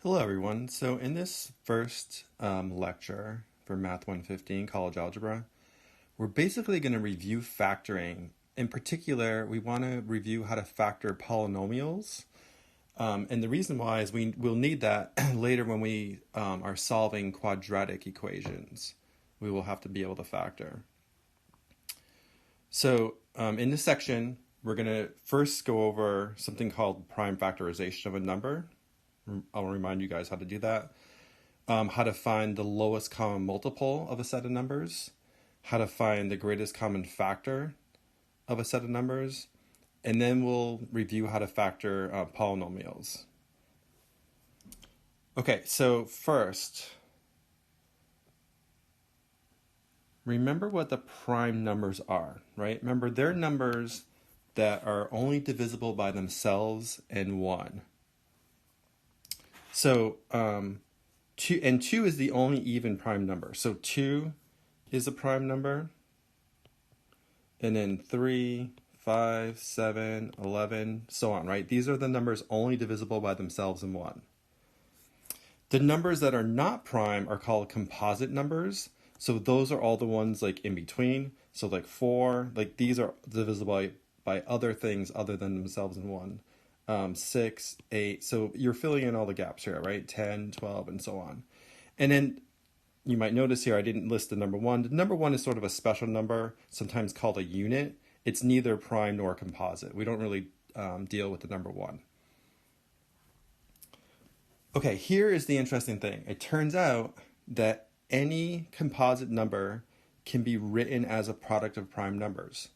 Hello everyone. So in this first lecture for Math 115, College Algebra, we're basically going to review factoring. In particular, we want to review how to factor polynomials. And the reason why is we'll need that later when we are solving quadratic equations. We will have to be able to factor. So in this section, we're going to first go over something called prime factorization of a number. I'll remind you guys how to do that. How to find the lowest common multiple of a set of numbers. How to find the greatest common factor of a set of numbers. And then we'll review how to factor polynomials. Okay, so first, remember what the prime numbers are, right? Remember, they're numbers that are only divisible by themselves and 1. So 2 is the only even prime number. So 2 is a prime number. And then 3, 5, 7, 11, so on, right? These are the numbers only divisible by themselves and 1. The numbers that are not prime are called composite numbers. So those are all the ones like in between. So like 4, like these are divisible by other things other than themselves and 1. 6, 8, so you're filling in all the gaps here, right? 10, 12, and so on. And then you might notice here I didn't list the number 1. The number 1 is sort of a special number, sometimes called a unit. It's neither prime nor composite. We don't really deal with the number 1. Okay, here is the interesting thing. It turns out that any composite number can be written as a product of prime numbers.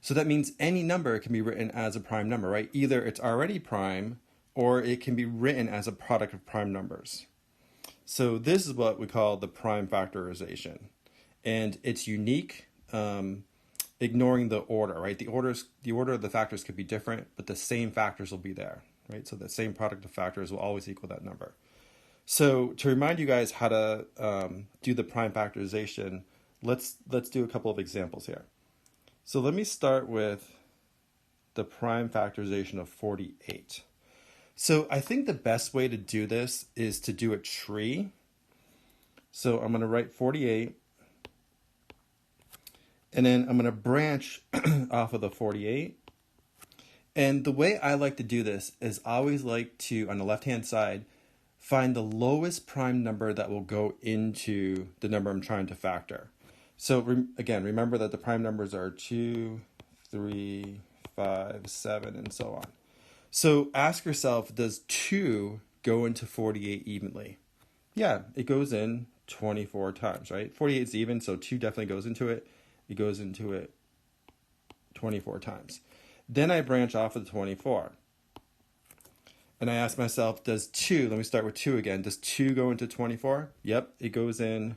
So that means any number can be written as a prime number, right? Either it's already prime or it can be written as a product of prime numbers. So this is what we call the prime factorization. And it's unique, ignoring the order, right? The order of the factors could be different, but the same factors will be there, right? So the same product of factors will always equal that number. So to remind you guys how to do the prime factorization, let's do a couple of examples here. So let me start with the prime factorization of 48. So I think the best way to do this is to do a tree. So I'm going to write 48. And then I'm going to branch off of the 48. And the way I like to do this is I always like to, on the left-hand side, find the lowest prime number that will go into the number I'm trying to factor. So again, remember that the prime numbers are 2, 3, 5, 7, and so on. So ask yourself, does 2 go into 48 evenly? Yeah, it goes in 24 times, right? 48 is even, so 2 definitely goes into it. It goes into it 24 times. Then I branch off of the 24. And I ask myself, does 2, let me start with 2 again, does 2 go into 24? Yep, it goes in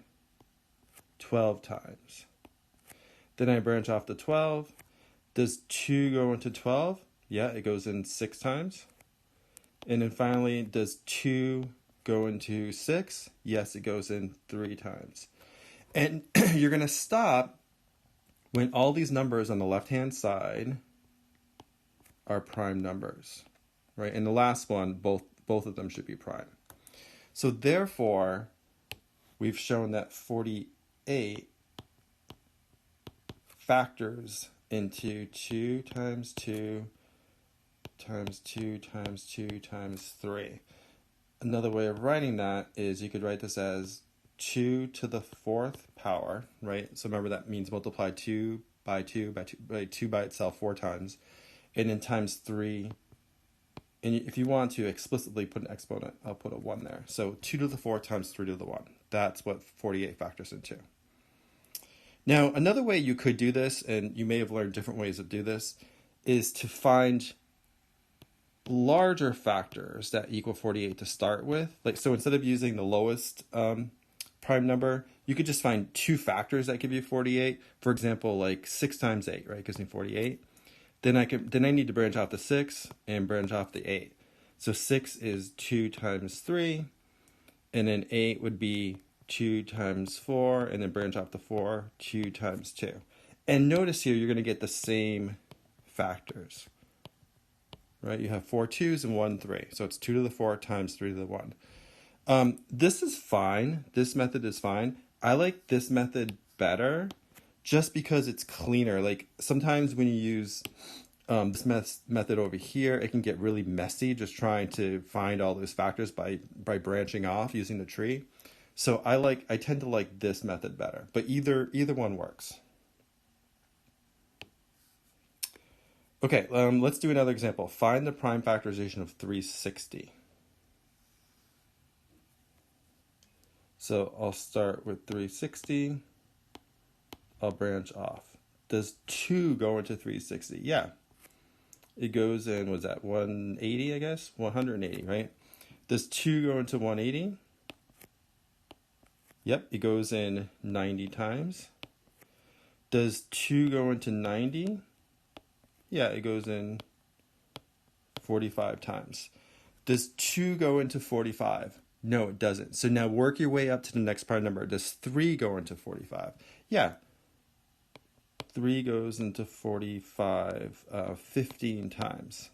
12 times. Then I branch off to 12. Does 2 go into 12? Yeah, it goes in 6 times. And then finally, does 2 go into 6? Yes, it goes in 3 times. And you're going to stop when all these numbers on the left-hand side are prime numbers, right? And the last one, both of them should be prime. So therefore, we've shown that 48 factors into 2 times 2 times 2 times 2 times 3. Another way of writing that is you could write this as 2 to the 4th power, right? So remember that means multiply 2 by 2 by 2 by itself 4 times, and then times 3. And if you want to explicitly put an exponent, I'll put a 1 there. So 2 to the 4 times 3 to the 1. That's what 48 factors into. Now, another way you could do this, and you may have learned different ways of do this, is to find larger factors that equal 48 to start with. Like, so instead of using the lowest prime number, you could just find 2 factors that give you 48. For example, like 6 times 8, right, gives me 48. Then I need to branch off the 6 and branch off the 8. So 6 is 2 times 3, and then 8 would be 2 times 4, and then branch off the 4, 2 times 2. And notice here, you're going to get the same factors. right? You have 4 2's and 1 3. So it's 2 to the 4 times 3 to the 1. This is fine. This method is fine. I like this method better just because it's cleaner. Like sometimes when you use this method over here, it can get really messy just trying to find all those factors by branching off using the tree. So I tend to like this method better, but either one works. Okay, let's do another example. Find the prime factorization of 360. So I'll start with 360. I'll branch off. Does 2 go into 360? Yeah. It goes in, what's that, 180, I guess? 180, right? Does 2 go into 180? Yep, it goes in 90 times. Does 2 go into 90? Yeah, it goes in 45 times. Does 2 go into 45? No, it doesn't. So now work your way up to the next prime number. Does 3 go into 45? Yeah. 3 goes into 45 15 times.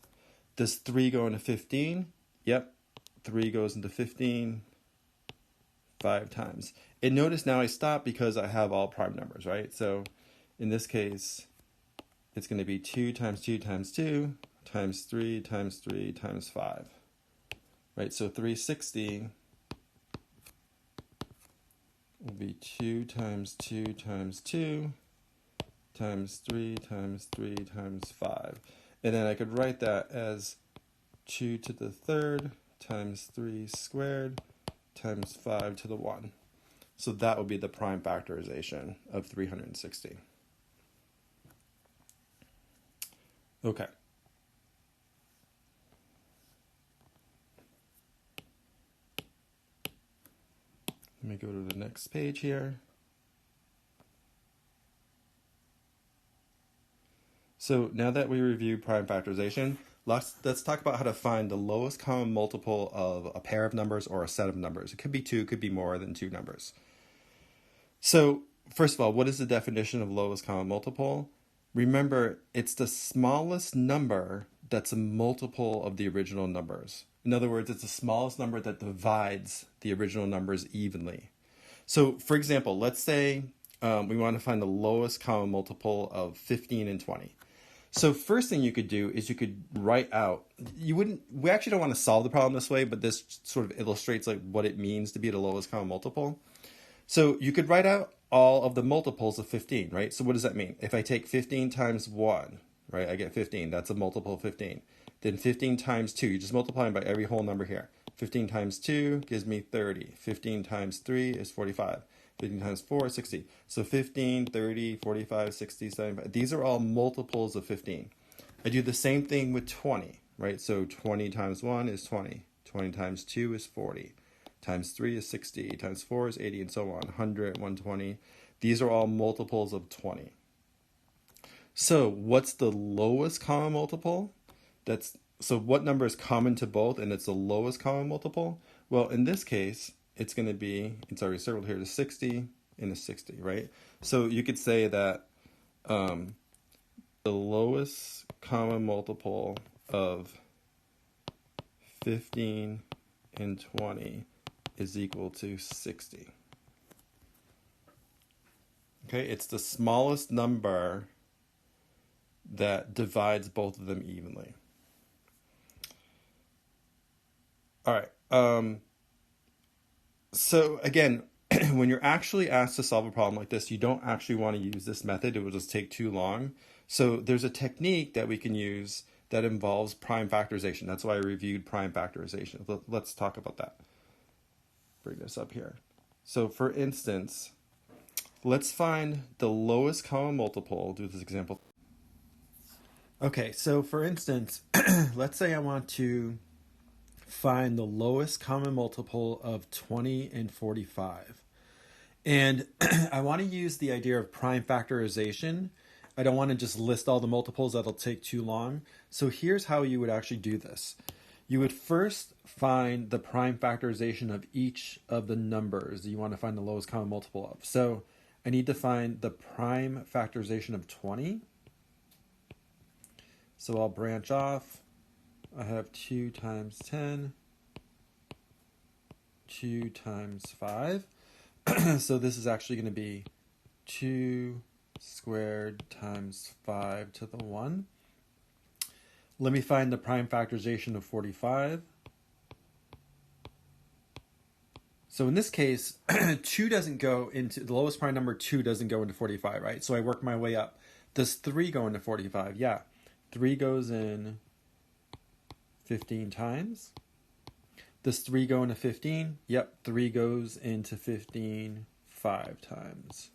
Does 3 go into 15? Yep. 3 goes into 15 5 times. And notice now I stop because I have all prime numbers, right? So in this case, it's going to be 2 times 2 times 2 times 3 times 3 times 5. Right, so 360 will be 2 times 2 times 2 times 3 times 3 times 5. And then I could write that as 2 to the third times 3 squared times 5 to the 1. So that would be the prime factorization of 360. Okay. Let me go to the next page here. So now that we reviewed prime factorization, let's talk about how to find the lowest common multiple of a pair of numbers or a set of numbers. It could be 2, it could be more than 2 numbers. So first of all, what is the definition of lowest common multiple? Remember, it's the smallest number that's a multiple of the original numbers. In other words, it's the smallest number that divides the original numbers evenly. So for example, let's say we want to find the lowest common multiple of 15 and 20. So first thing you could do is you could write out, we actually don't want to solve the problem this way, but this sort of illustrates like what it means to be the lowest common multiple. So you could write out all of the multiples of 15, right? So what does that mean? If I take 15 times 1, right, I get 15. That's a multiple of 15. Then 15 times 2, you just multiply by every whole number here. 15 times 2 gives me 30. 15 times 3 is 45. 15 times 4 is 60. So 15, 30, 45, 60, 75. These are all multiples of 15. I do the same thing with 20, right? So 20 times 1 is 20. 20 times 2 is 40. Times 3 is 60. Times 4 is 80, and so on. 100, 120. These are all multiples of 20. So what's the lowest common multiple? So what number is common to both and it's the lowest common multiple? Well, in this case, it's going to be, it's already circled here, to 60 and a 60, right? So you could say that the lowest common multiple of 15 and 20 is equal to 60. Okay, it's the smallest number that divides both of them evenly. All right. So again, when you're actually asked to solve a problem like this, you don't actually want to use this method. It will just take too long. So there's a technique that we can use that involves prime factorization. That's why I reviewed prime factorization. Let's talk about that. Bring this up here. So for instance, let's find the lowest common multiple. I'll do this example. Okay, so for instance, let's say I want to find the lowest common multiple of 20 and 45. And I want to use the idea of prime factorization. I don't want to just list all the multiples, that'll take too long. So here's how you would actually do this. You would first find the prime factorization of each of the numbers that you want to find the lowest common multiple of. So I need to find the prime factorization of 20. So I'll branch off. I have 2 times 10, 2 times 5. So this is actually going to be 2 squared times 5 to the 1. Let me find the prime factorization of 45. So in this case, 2 doesn't go into, the lowest prime number 2 doesn't go into 45, right? So I work my way up. Does 3 go into 45? Yeah. 3 goes in 15 times. Does 3 go into 15? Yep, 3 goes into 15 5 times.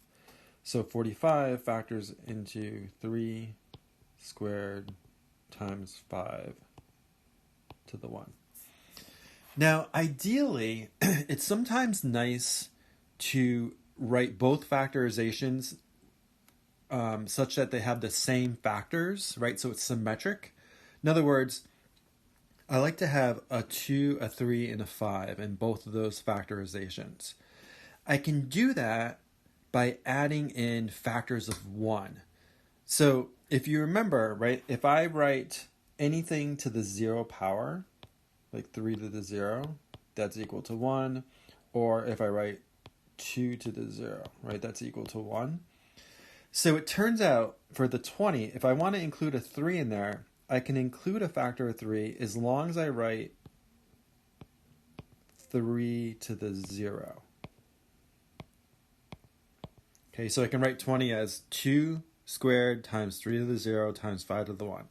So 45 factors into 3 squared times 5 to the 1. Now, ideally, it's sometimes nice to write both factorizations such that they have the same factors, right? So it's symmetric. In other words, I like to have a 2, a 3, and a 5 in both of those factorizations. I can do that by adding in factors of 1. So if you remember, right, if I write anything to the 0 power, like 3 to the 0, that's equal to 1. Or if I write 2 to the 0, right, that's equal to 1. So it turns out for the 20, if I want to include a 3 in there, I can include a factor of 3 as long as I write 3 to the 0. Okay, so I can write 20 as 2 squared times 3 to the 0 times 5 to the 1.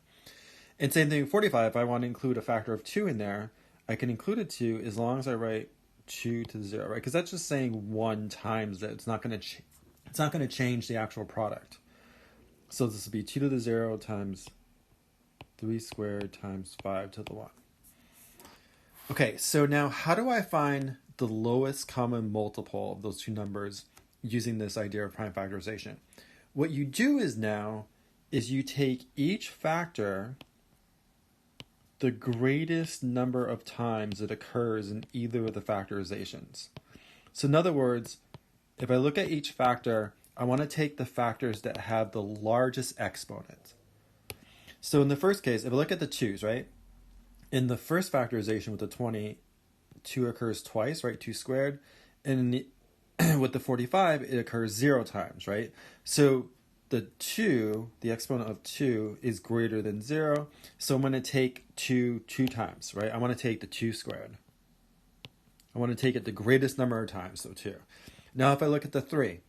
And same thing with 45, if I want to include a factor of 2 in there, I can include a 2 as long as I write 2 to the 0, right? Because that's just saying 1 times that. It's not going to change the actual product. So this will be 2 to the 0 times 3 squared times 5 to the 1. Okay, so now how do I find the lowest common multiple of those two numbers using this idea of prime factorization? What you do is you take each factor, the greatest number of times it occurs in either of the factorizations. So in other words, if I look at each factor, I want to take the factors that have the largest exponent. So in the first case, if I look at the 2's, right? In the first factorization with the 20, 2 occurs twice, right? 2 squared. And with the 45, it occurs 0 times, right? So the 2, the exponent of 2, is greater than 0. So I'm going to take 2 times, right? I want to take the 2 squared. I want to take it the greatest number of times, so 2. Now if I look at the 3,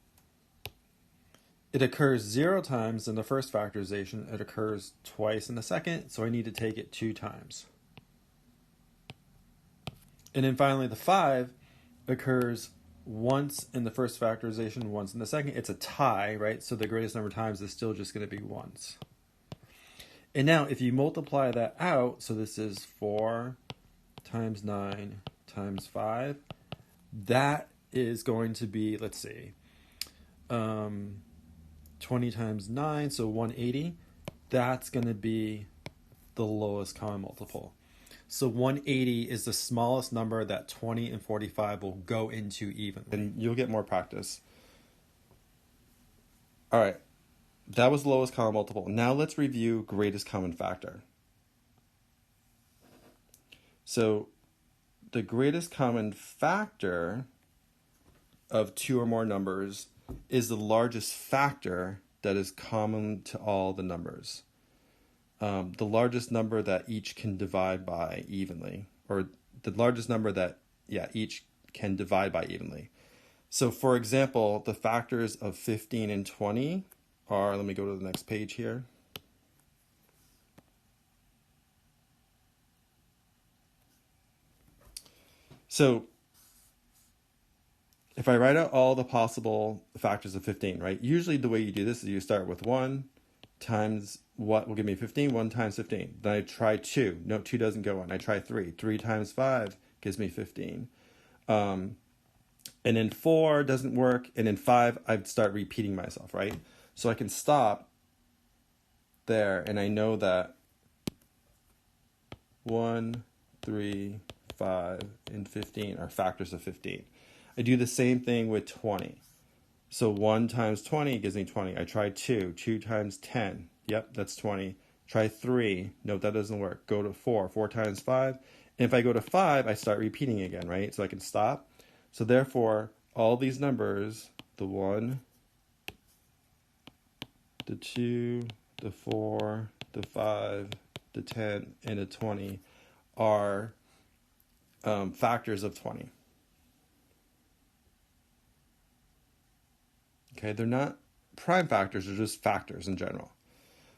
it occurs 0 times in the first factorization. It occurs twice in the second, so I need to take it 2 times. And then finally the 5 occurs once in the first factorization, once in the second. It's a tie, right? So the greatest number of times is still just going to be once. And now if you multiply that out, so this is 4 times 9 times 5, that is going to be, let's see, 20 times 9, so 180. That's going to be the lowest common multiple. So 180 is the smallest number that 20 and 45 will go into even. And you'll get more practice. All right, that was the lowest common multiple. Now let's review greatest common factor. So the greatest common factor of 2 or more numbers is the largest factor that is common to all the numbers. The largest number that each can divide by evenly, or the largest number that, each can divide by evenly. So for example, the factors of 15 and 20 are, let me go to the next page here. So if I write out all the possible factors of 15, right? Usually the way you do this is you start with 1 times what will give me 15, 1 times 15. Then I try 2. No, 2 doesn't go in. I try 3. 3 times 5 gives me 15. And then 4 doesn't work. And then 5, I start repeating myself, right? So I can stop there, and I know that 1, 3, 5, and 15 are factors of 15. I do the same thing with 20. So 1 times 20 gives me 20. I try 2. 2 times 10. Yep, that's 20. Try 3. Note that doesn't work. Go to 4. 4 times 5. And if I go to 5, I start repeating again, right? So I can stop. So therefore, all these numbers, the 1, the 2, the 4, the 5, the 10, and the 20 are factors of 20. Okay, they're not prime factors, they're just factors in general.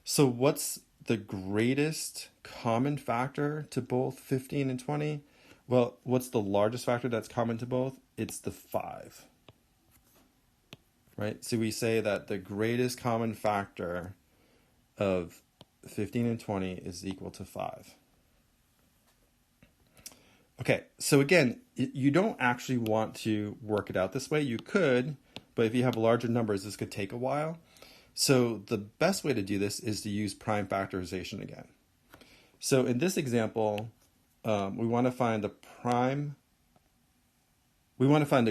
So what's the greatest common factor to both 15 and 20? Well, what's the largest factor that's common to both? It's the 5. Right? So we say that the greatest common factor of 15 and 20 is equal to 5. Okay, so again, you don't actually want to work it out this way. You could, but if you have larger numbers, this could take a while. So the best way to do this is to use prime factorization again. So in this example, we want to find the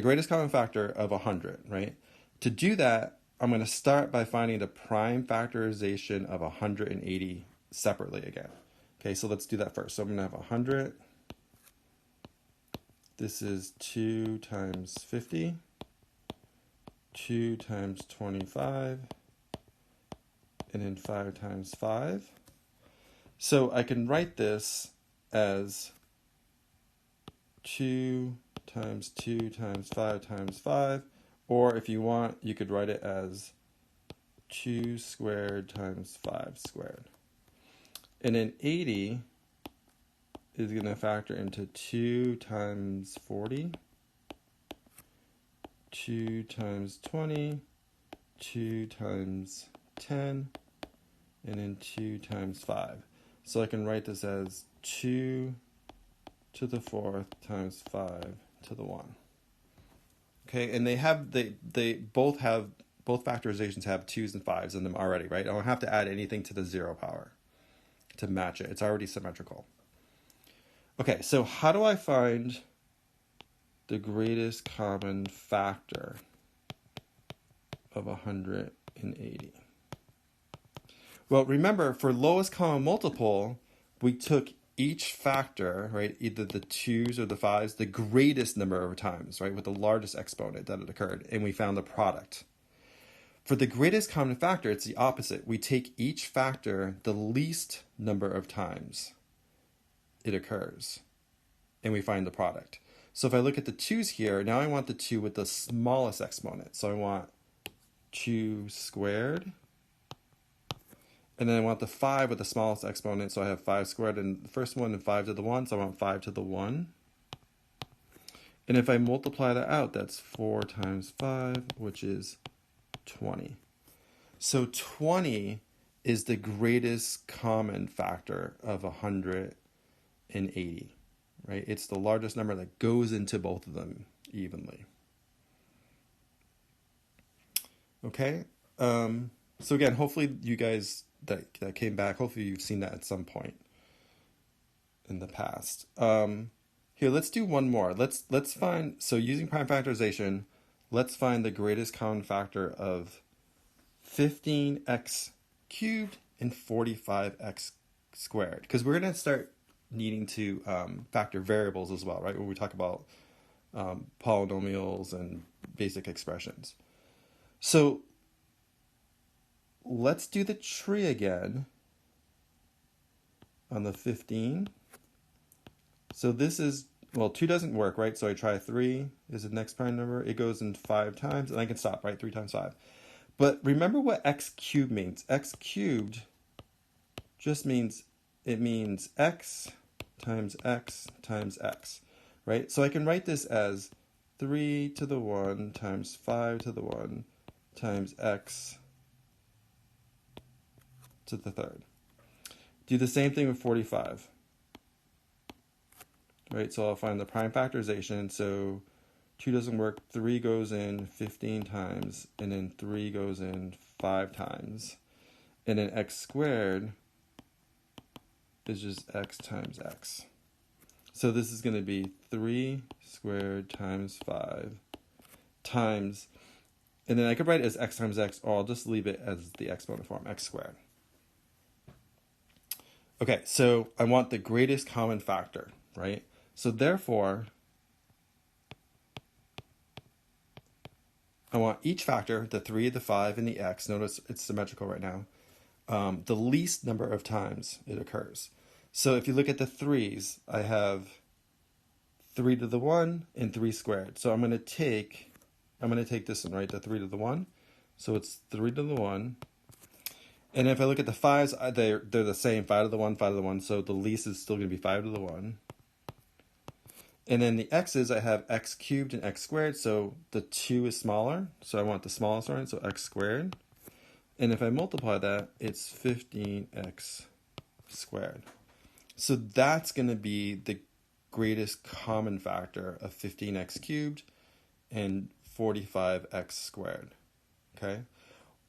greatest common factor of 100, right? To do that, I'm going to start by finding the prime factorization of 180 separately again. Okay, so let's do that first. So I'm going to have 100. This is 2 times 50, 2 times 25, and then 5 times 5. So I can write this as 2 times 2 times 5 times 5, or if you want, you could write it as 2 squared times 5 squared. And then 80 is going to factor into 2 times 40, 2 times 20, 2 times 10, and then 2 times 5. So I can write this as 2 to the 4th times 5 to the 1. Okay, and both factorizations have 2's and 5's in them already, right? I don't have to add anything to the 0 power to match it. It's already symmetrical. Okay, so how do I find the greatest common factor of 180? Well, remember, for lowest common multiple, we took each factor, right, either the 2's or the 5's, the greatest number of times, right, with the largest exponent that it occurred, and we found the product. For the greatest common factor, it's the opposite. We take each factor the least number of times it occurs, and we find the product. So if I look at the 2's here, now I want the 2 with the smallest exponent. So I want 2 squared, and then I want the 5 with the smallest exponent, so I have 5 squared in the first one and 5 to the 1, so I want 5 to the 1. And if I multiply that out, that's 4 times 5, which is 20. So 20 is the greatest common factor of 180, right? It's the largest number that goes into both of them evenly. Okay, so again, hopefully you guys that came back, hopefully you've seen that at some point in the past. Here, let's do one more. Let's find, so using prime factorization, let's find the greatest common factor of 15x cubed and 45x squared, because we're going to start needing to factor variables as well, right? When we talk about polynomials and basic expressions. So let's do the tree again on the 15. So this is, well, 2 doesn't work, right? So I try 3 is the next prime number. It goes in 5 times, and I can stop, right? 3 times 5. But remember what x cubed means. X cubed just means, it means x times x times x, right? So I can write this as 3 to the 1 times 5 to the 1 times x to the 3rd. Do the same thing with 45. Right, so I'll find the prime factorization. So 2 doesn't work, 3 goes in 15 times, and then 3 goes in 5 times. And then x squared is just x times x. So this is going to be 3 squared times 5 times, and then I could write it as x times x, or I'll just leave it as the exponent form, x squared. Okay, so I want the greatest common factor, right? So therefore, I want each factor, the 3, the 5, and the x, notice it's symmetrical right now, the least number of times it occurs. So if you look at the 3's, I have 3 to the 1 and 3 squared. So I'm going to take this one, right, the 3 to the 1. So it's 3 to the 1. And if I look at the 5's, they're the same, 5 to the 1, 5 to the 1. So the least is still going to be 5 to the 1. And then the x's, I have x cubed and x squared, so the 2 is smaller, so I want the smallest one, so x squared. And if I multiply that, it's 15x squared. So that's going to be the greatest common factor of 15x cubed and 45x squared, okay?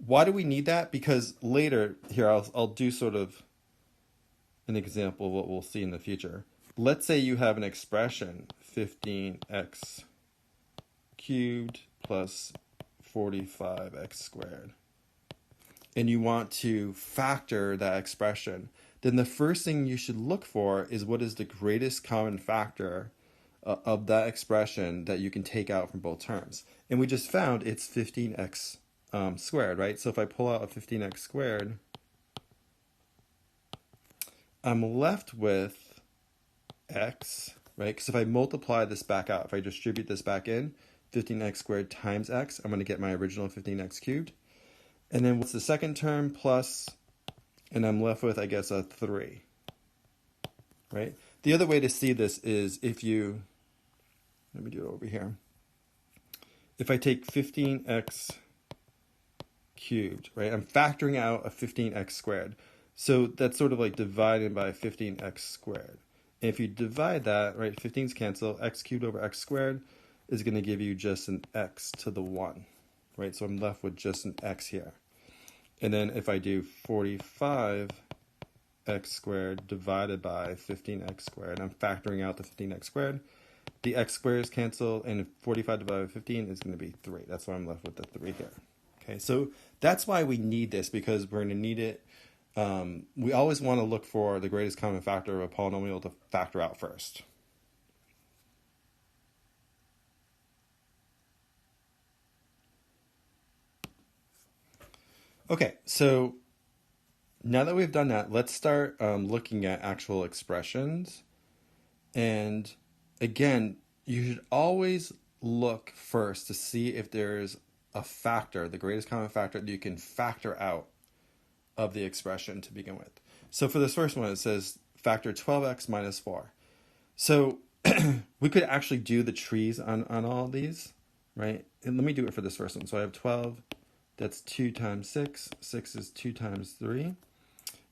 Why do we need that? Because later, here, I'll do sort of an example of what we'll see in the future. Let's say you have an expression, 15x cubed plus 45x squared, and you want to factor that expression. Then the first thing you should look for is what is the greatest common factor of that expression that you can take out from both terms. And we just found it's 15x squared, right? So if I pull out a 15x squared, I'm left with x, right? Because if I multiply this back out, if I distribute this back in, 15x squared times x, I'm going to get my original 15x cubed. And then what's the second term? Plus, and I'm left with, I guess, a 3, right? The other way to see this is if you, let me do it over here. If I take 15x cubed, right? I'm factoring out a 15x squared. So that's sort of like divided by 15x squared. And if you divide that, right, 15's cancel, x cubed over x squared is going to give you just an x to the 1, right? So I'm left with just an x here. And then if I do 45x squared divided by 15x squared, I'm factoring out the 15x squared, the x squares cancel, and 45 divided by 15 is going to be 3. That's why I'm left with the 3 here. Okay, so that's why we need this, because we're going to need it. We always want to look for the greatest common factor of a polynomial to factor out first. Okay, so now that we've done that, let's start looking at actual expressions. And again, you should always look first to see if there's a factor, the greatest common factor that you can factor out of the expression to begin with. So for this first one, it says factor 12x minus 4. So we could actually do the trees on all of these, right? And let me do it for this first one. So I have 12, that's 2 times 6. 6 is 2 times 3.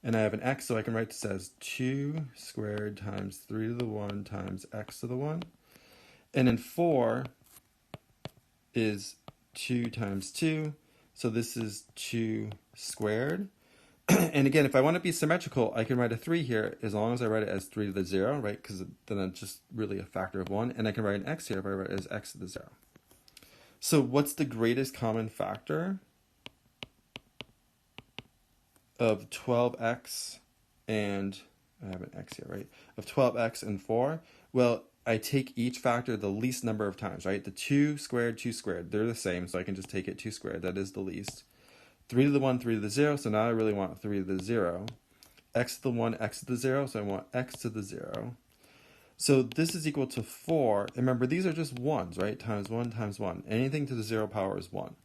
And I have an x, so I can write this as 2 squared times 3 to the 1 times x to the 1. And then 4 is 2 times 2. So this is 2 squared. And again, if I want to be symmetrical, I can write a 3 here as long as I write it as 3 to the 0, right? Because then it's just really a factor of 1. And I can write an x here if I write it as x to the 0. So what's the greatest common factor of 12x and, I have an x here, right? Of 12x and 4? Well, I take each factor the least number of times, right? The 2 squared, they're the same, so I can just take it 2 squared, that is the least. 3 to the 1, 3 to the 0, so now I really want 3 to the 0. X to the 1, x to the 0, so I want x to the 0. So this is equal to 4. And remember, these are just 1s, right? Times 1 times 1. Anything to the 0 power is 1.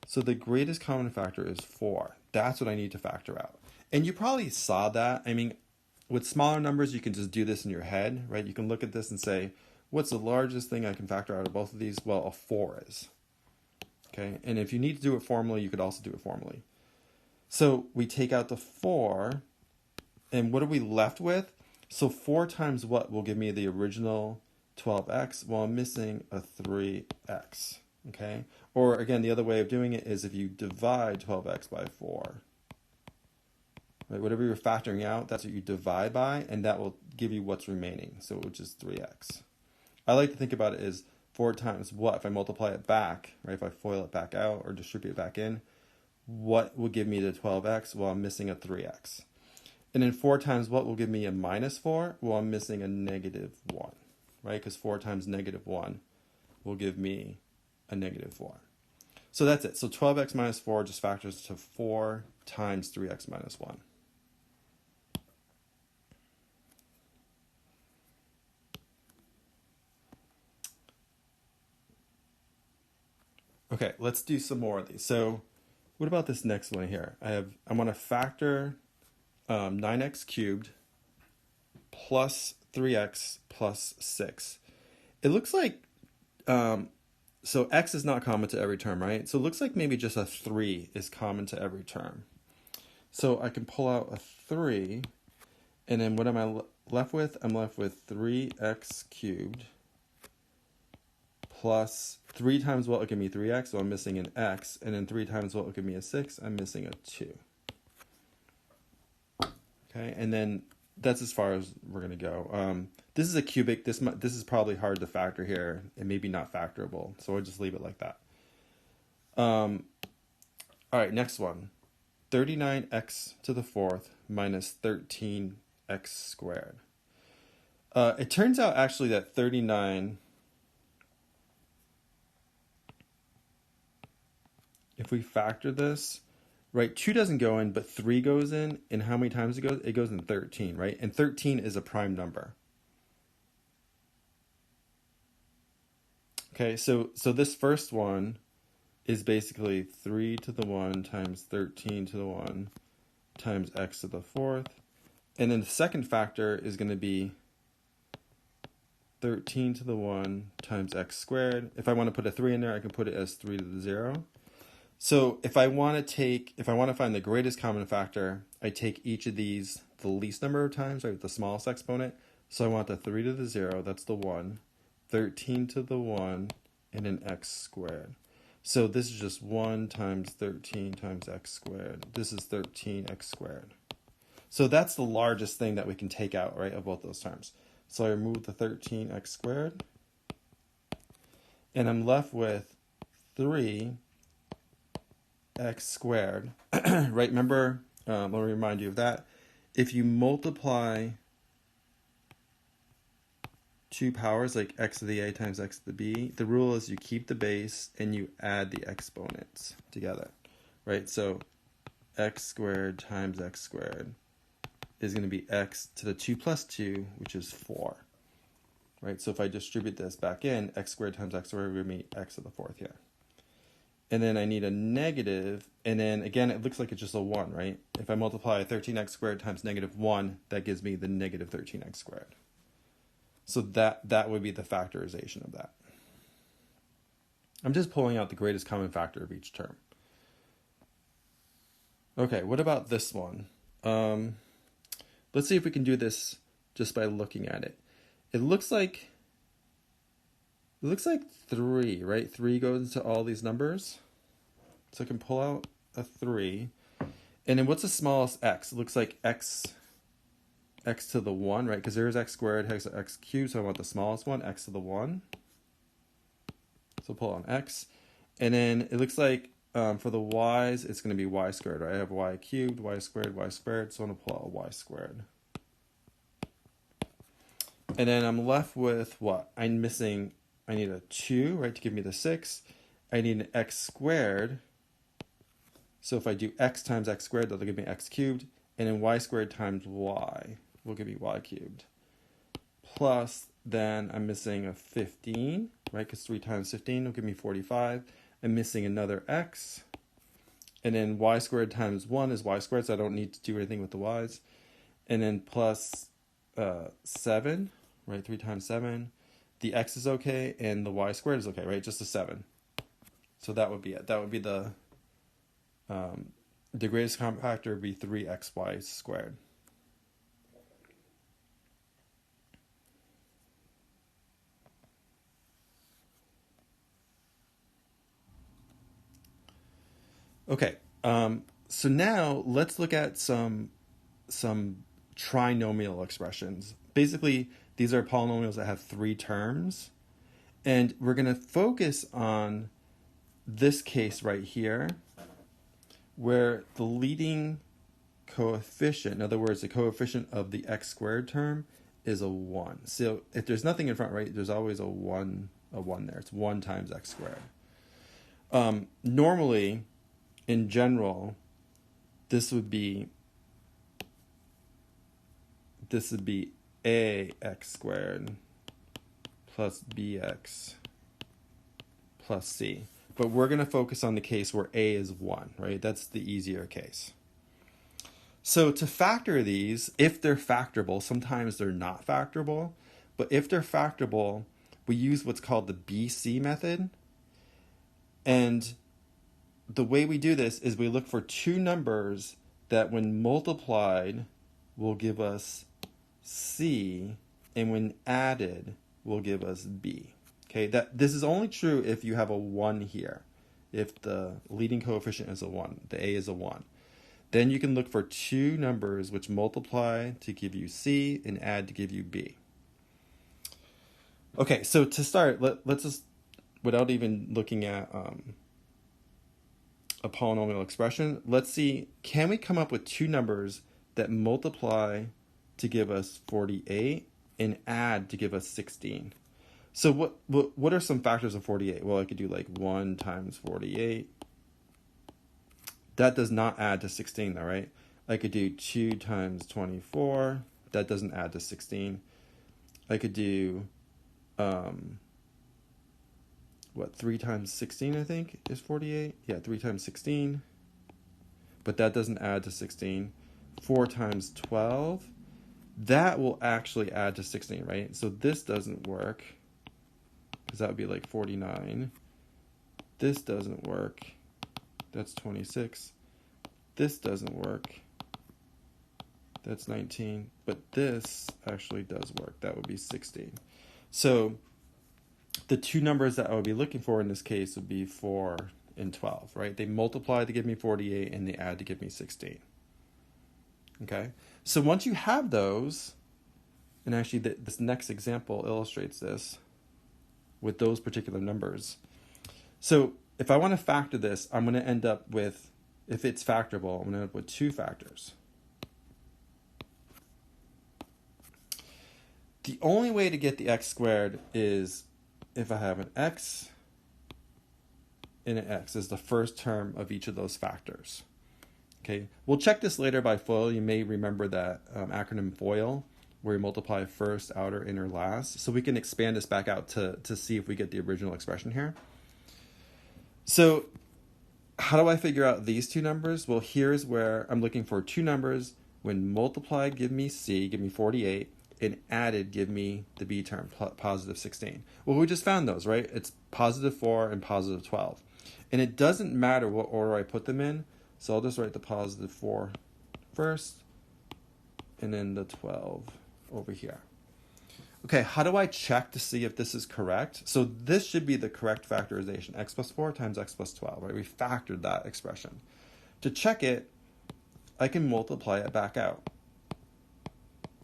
So the greatest common factor is 4. That's what I need to factor out. And you probably saw that. I mean, with smaller numbers, you can just do this in your head, right? You can look at this and say, what's the largest thing I can factor out of both of these? Well, a 4 is. Okay, and if you need to do it formally, you could also do it formally. So we take out the 4, and what are we left with? So 4 times what will give me the original 12x? Well, I'm missing a 3x, okay? Or again, the other way of doing it is if you divide 12x by 4. Right, whatever you're factoring out, that's what you divide by, and that will give you what's remaining, so which is 3x. I like to think about it as 4 times what? If I multiply it back, right? If I FOIL it back out or distribute it back in, what will give me the 12x? Well, I'm missing a 3x. And then 4 times what will give me a minus 4? Well, I'm missing a negative 1, right? Because 4 times negative 1 will give me a negative 4. So that's it. So 12x minus 4 just factors to 4 times 3x minus 1. Okay, let's do some more of these. So what about this next one here? I want to factor 9x cubed plus 3x plus 6. It looks like, so x is not common to every term, right? So it looks like maybe just a 3 is common to every term. So I can pull out a 3, and then what am I left with? I'm left with 3x cubed plus 3 times what will give me 3x, so I'm missing an x, and then 3 times what will give me a 6, I'm missing a 2. Okay, and then that's as far as we're going to go. This is a cubic. This is probably hard to factor here, and maybe not factorable, so I'll just leave it like that. All right, next one. 39x to the 4th minus 13x squared. It turns out actually that 39, if we factor this, right, 2 doesn't go in, but 3 goes in, and how many times it goes? It goes in 13, right? And 13 is a prime number. Okay, so this first one is basically 3 to the 1 times 13 to the 1 times x to the 4th. And then the second factor is going to be 13 to the 1 times x squared. If I want to put a 3 in there, I can put it as 3 to the 0. So if I want to find the greatest common factor, I take each of these the least number of times, right, the smallest exponent. So I want the 3 to the 0, that's the 1, 13 to the 1, and an x squared. So this is just 1 times 13 times x squared. This is 13x squared. So that's the largest thing that we can take out, right, of both those terms. So I remove the 13x squared, and I'm left with 3x squared, right? Remember, let me remind you of that. If you multiply two powers, like x to the a times x to the b, the rule is you keep the base and you add the exponents together, right? So x squared times x squared is going to be x to the 2 plus 2, which is 4, right? So if I distribute this back in, x squared times x squared will give me x to the 4th here. And then I need a negative, and then again, it looks like it's just a 1, right? If I multiply 13x squared times negative 1, that gives me the negative 13x squared. So that would be the factorization of that. I'm just pulling out the greatest common factor of each term. Okay, what about this one? Let's see if we can do this just by looking at it. It looks like 3, right? 3 goes into all these numbers. So I can pull out a 3. And then what's the smallest x? It looks like x to the 1, right? Because there's x squared, x cubed, so I want the smallest one, x to the 1. So pull on x. And then it looks like for the y's, it's going to be y squared, right? I have y cubed, y squared, so I'm going to pull out a y squared. And then I'm left with what? I need a 2, right, to give me the 6. I need an x squared. So if I do x times x squared, that'll give me x cubed. And then y squared times y will give me y cubed. Plus, then I'm missing a 15, right, because 3 times 15 will give me 45. I'm missing another x. And then y squared times 1 is y squared, so I don't need to do anything with the y's. And then plus 7, right, 3 times 7. The x is okay, and the y squared is okay, right? Just a 7. So that would be it. That would be the greatest common factor would be 3xy squared. Okay, so now let's look at some trinomial expressions. Basically, these are polynomials that have 3 terms, and we're going to focus on this case right here, where the leading coefficient, in other words, the coefficient of the x squared term is a 1. So if there's nothing in front, right, there's always a 1 there. It's 1 times x squared. Normally, in general, this would be ax squared plus bx plus c. But we're going to focus on the case where a is 1, right? That's the easier case. So to factor these, if they're factorable, sometimes they're not factorable, but if they're factorable, we use what's called the BC method. And the way we do this is we look for two numbers that when multiplied will give us C, and when added will give us B. Okay, this is only true if you have a 1 here. If the leading coefficient is a 1, the A is a 1. Then you can look for two numbers which multiply to give you C and add to give you B. Okay, so to start, let's just, without even looking at a polynomial expression, let's see, can we come up with two numbers that multiply to give us 48 and add to give us 16? So what are some factors of 48? Well, I could do like 1 times 48. That does not add to 16 though, right? I could do 2 times 24. That doesn't add to 16. I could do, 3 times 16, I think, is 48? Yeah, 3 times 16. But that doesn't add to 16. 4 times 12. That will actually add to 16, right? So this doesn't work, because that would be like 49. This doesn't work. That's 26. This doesn't work. That's 19. But this actually does work. That would be 16. So the two numbers that I would be looking for in this case would be 4 and 12, right? They multiply to give me 48 and they add to give me 16. Okay? So once you have those, and actually this next example illustrates this with those particular numbers. So if I want to factor this, I'm going to end up with, if it's factorable, I'm going to end up with two factors. The only way to get the x squared is if I have an x and an x is the first term of each of those factors. Okay, we'll check this later by FOIL. You may remember that acronym FOIL, where we multiply first, outer, inner, last. So we can expand this back out to see if we get the original expression here. So how do I figure out these two numbers? Well, here's where I'm looking for two numbers. When multiplied, give me C, give me 48, and added, give me the B term, positive 16. Well, we just found those, right? It's positive 4 and positive 12. And it doesn't matter what order I put them in, so I'll just write the positive 4 first, and then the 12 over here. Okay, how do I check to see if this is correct? So this should be the correct factorization, x plus 4 times x plus 12, right? We factored that expression. To check it, I can multiply it back out.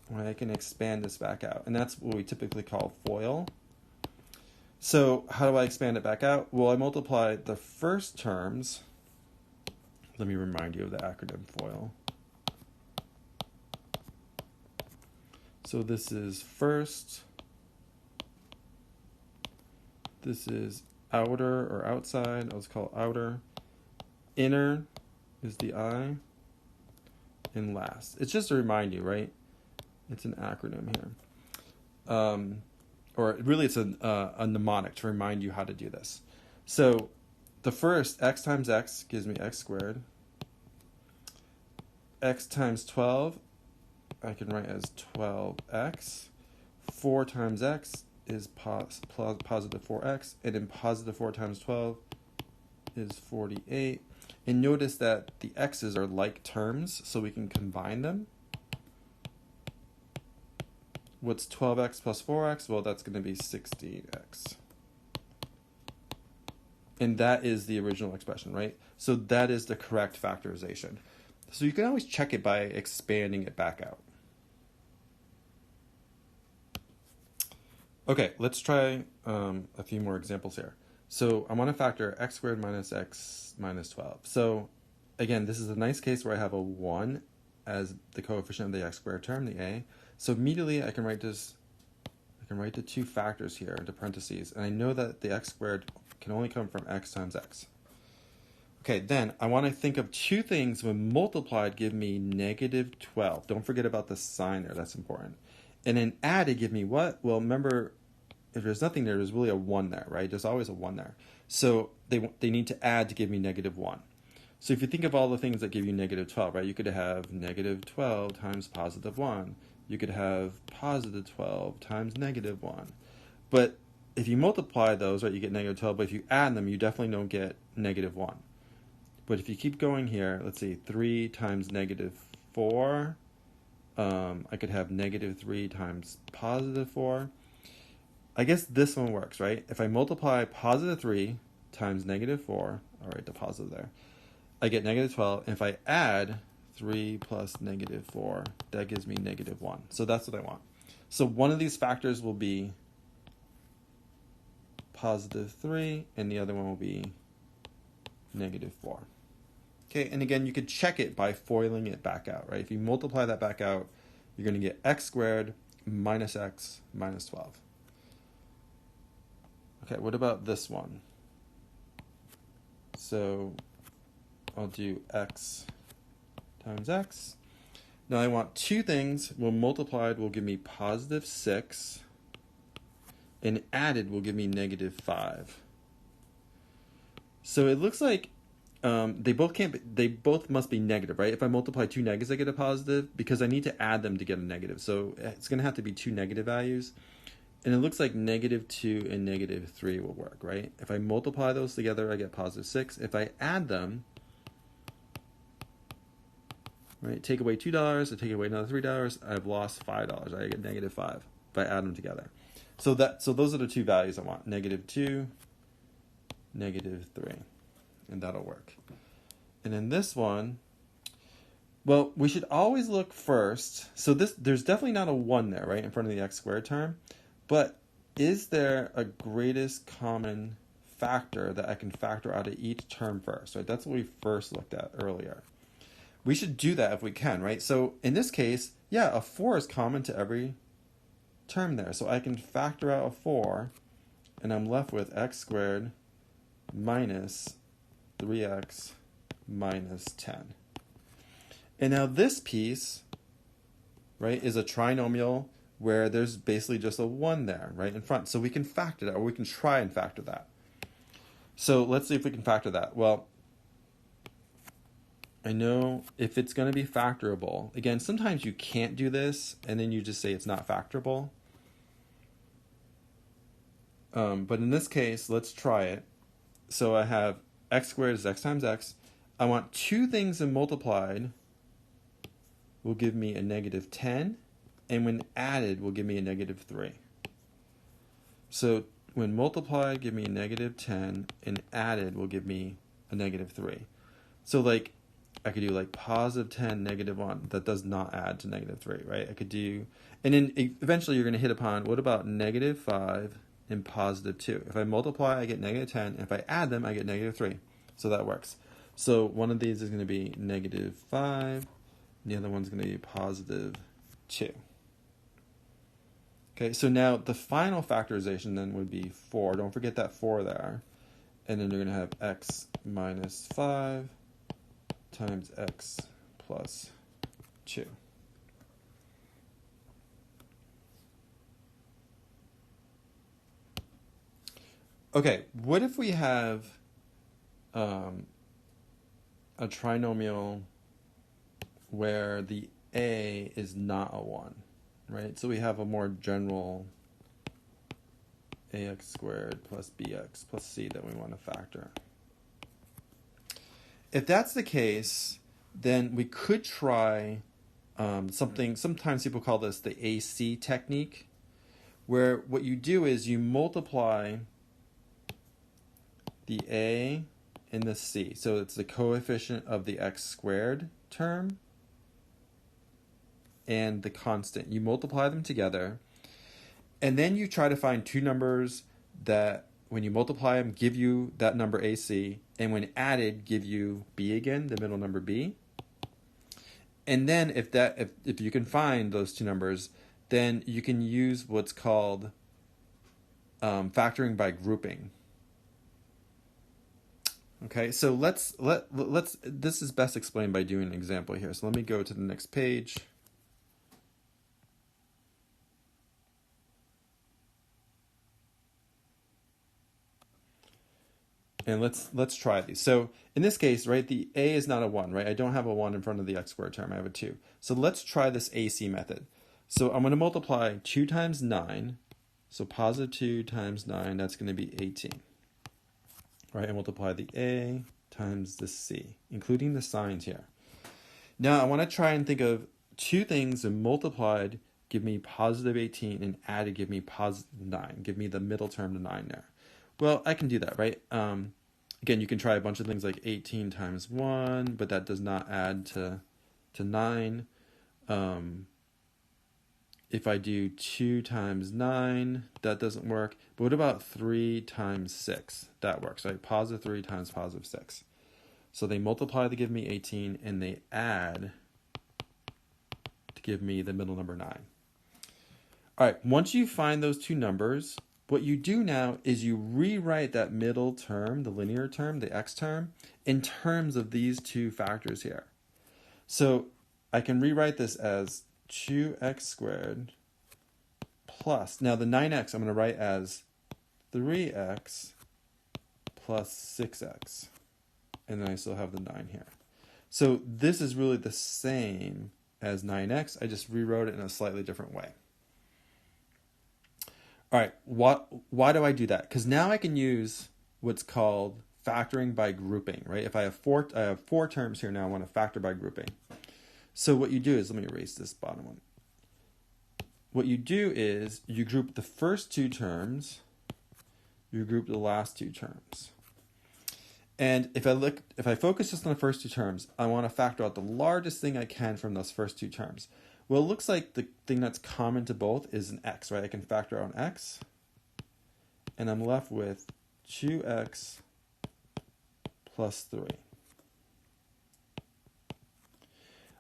Right, I can expand this back out, and that's what we typically call FOIL. So how do I expand it back out? Well, I multiply the first terms. Let me remind you of the acronym FOIL. So this is first, this is outer or outside, let's call it outer, inner is the I, and last. It's just to remind you, right? It's an acronym here. Or really it's a mnemonic to remind you how to do this. So the first, x times x gives me x squared. X times 12, I can write as 12x. 4 times x is positive 4x. And then positive 4 times 12 is 48. And notice that the x's are like terms, so we can combine them. What's 12x plus 4x? Well, that's going to be 16x. And that is the original expression, right? So that is the correct factorization. So you can always check it by expanding it back out. Okay, let's try a few more examples here. So I want to factor x squared minus x minus 12. So again, this is a nice case where I have a 1 as the coefficient of the x squared term, the a. So immediately I can write this, I can write the two factors here into parentheses, and I know that the x squared can only come from x times x. Okay, then I want to think of two things when multiplied give me negative 12. Don't forget about the sign there, that's important. And then added give me what? Well, remember, if there's nothing there, there's really a 1 there, right? There's always a 1 there. So they need to add to give me negative 1. So if you think of all the things that give you negative 12, right? You could have negative 12 times positive 1. You could have positive 12 times negative 1. But if you multiply those, right, you get negative 12. But if you add them, you definitely don't get negative 1. But if you keep going here, let's see, 3 times negative 4. I could have negative 3 times positive 4. I guess this one works, right? If I multiply positive 3 times negative 4, I'll write the positive there, I get negative 12. And if I add 3 plus negative 4, that gives me negative 1. So that's what I want. So one of these factors will be positive 3, and the other one will be negative 4. Okay, and again, you could check it by foiling it back out, right? If you multiply that back out, you're going to get x squared minus x minus 12. Okay, what about this one? So I'll do x times x. Now I want two things. Well, multiplied will give me positive 6, and added will give me negative 5. So it looks like they both must be negative, right? If I multiply two negatives, I get a positive because I need to add them to get a negative. So it's going to have to be two negative values. And it looks like negative 2 and negative 3 will work, right? If I multiply those together, I get positive 6. If I add them, right, take away $2, I take away another $3, I've lost $5. I get negative 5 if I add them together. So those are the two values I want, negative 2, negative 3. And that'll work. And then this one, well, we should always look first. So there's definitely not a 1 there, right, in front of the x squared term. But is there a greatest common factor that I can factor out of each term first, right? That's what we first looked at earlier. We should do that if we can, right? So in this case, yeah, a 4 is common to every term there. So I can factor out a 4, and I'm left with x squared minus 3x minus 10. And now this piece, right, is a trinomial where there's basically just a 1 there, right, in front. So we can factor that, or we can try and factor that. So let's see if we can factor that. Well, I know if it's going to be factorable, again, sometimes you can't do this, and then you just say it's not factorable. But in this case, let's try it. So I have x squared is x times x. I want two things and multiplied will give me a negative 10, and when added will give me a negative 3. So when multiplied, give me a negative 10, and added will give me a negative 3. So like I could do like positive 10, negative 1. That does not add to negative 3, right? I could do, and then eventually you're going to hit upon, what about negative 5 and positive 2? If I multiply, I get negative 10. And if I add them, I get negative 3. So that works. So one of these is going to be negative 5. And the other one's going to be positive 2. Okay, so now the final factorization then would be 4. Don't forget that 4 there. And then you're going to have x minus 5 times x plus 2. Okay, what if we have a trinomial where the a is not a 1, right? So we have a more general ax squared plus bx plus c that we want to factor. If that's the case, then we could try something, sometimes people call this the AC technique, where what you do is you multiply the a and the c. So it's the coefficient of the x squared term and the constant. You multiply them together, and then you try to find two numbers that when you multiply them give you that number AC, and when added give you b again, the middle number b. And then if you can find those two numbers, then you can use what's called factoring by grouping. Okay, so let's this is best explained by doing an example here. So let me go to the next page. And let's try these. So in this case, right, the a is not a 1, right? I don't have a 1 in front of the x squared term. I have a 2. So let's try this AC method. So I'm going to multiply 2 times 9. So positive 2 times 9, that's going to be 18. Right, and multiply the a times the c, including the signs here. Now I want to try and think of two things and multiplied give me positive 18 and added give me positive 9. Give me the middle term to 9 there. Well, I can do that, right? Again, you can try a bunch of things like 18 times 1, but that does not add to 9. If I do 2 times 9, that doesn't work. But what about 3 times 6? That works, right? Positive 3 times positive 6. So they multiply to give me 18, and they add to give me the middle number 9. All right, once you find those two numbers, what you do now is you rewrite that middle term, the linear term, the x term, in terms of these two factors here. So I can rewrite this as 2x squared plus, now the 9x I'm going to write as 3x plus 6x. And then I still have the 9 here. So this is really the same as 9x. I just rewrote it in a slightly different way. All right, why do I do that? Because now I can use what's called factoring by grouping, right? If I have four terms here now, I want to factor by grouping. So what you do is, let me erase this bottom one. What you do is you group the first two terms, you group the last two terms. And if I focus just on the first two terms, I want to factor out the largest thing I can from those first two terms. Well, it looks like the thing that's common to both is an x, right? I can factor out an x, and I'm left with 2x plus 3.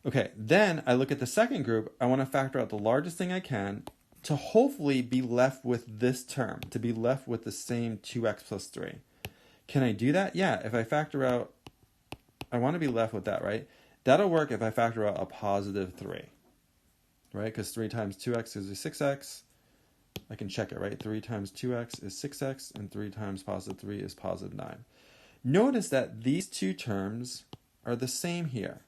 Okay, then I look at the second group. I want to factor out the largest thing I can to hopefully be left with this term, to be left with the same 2x plus 3. Can I do that? Yeah, if I factor out, I want to be left with that, right? That'll work if I factor out a positive 3, right? Because 3 times 2x is 6x. I can check it, right? 3 times 2x is 6x, and 3 times positive 3 is positive 9. Notice that these two terms are the same here.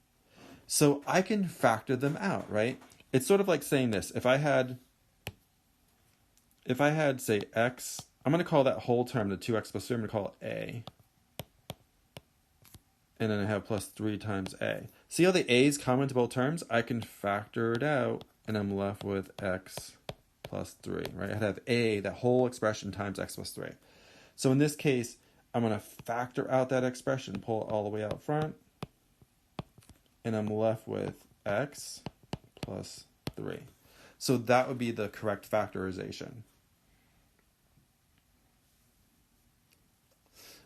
So I can factor them out, right? It's sort of like saying this. If I had, say, x, I'm going to call that whole term, the 2x plus 3, I'm going to call it a. And then I have plus 3 times a. See how the a is common to both terms? I can factor it out, and I'm left with x plus 3, right? I'd have a, that whole expression, times x plus 3. So in this case, I'm going to factor out that expression, pull it all the way out front, and I'm left with x plus 3. So that would be the correct factorization.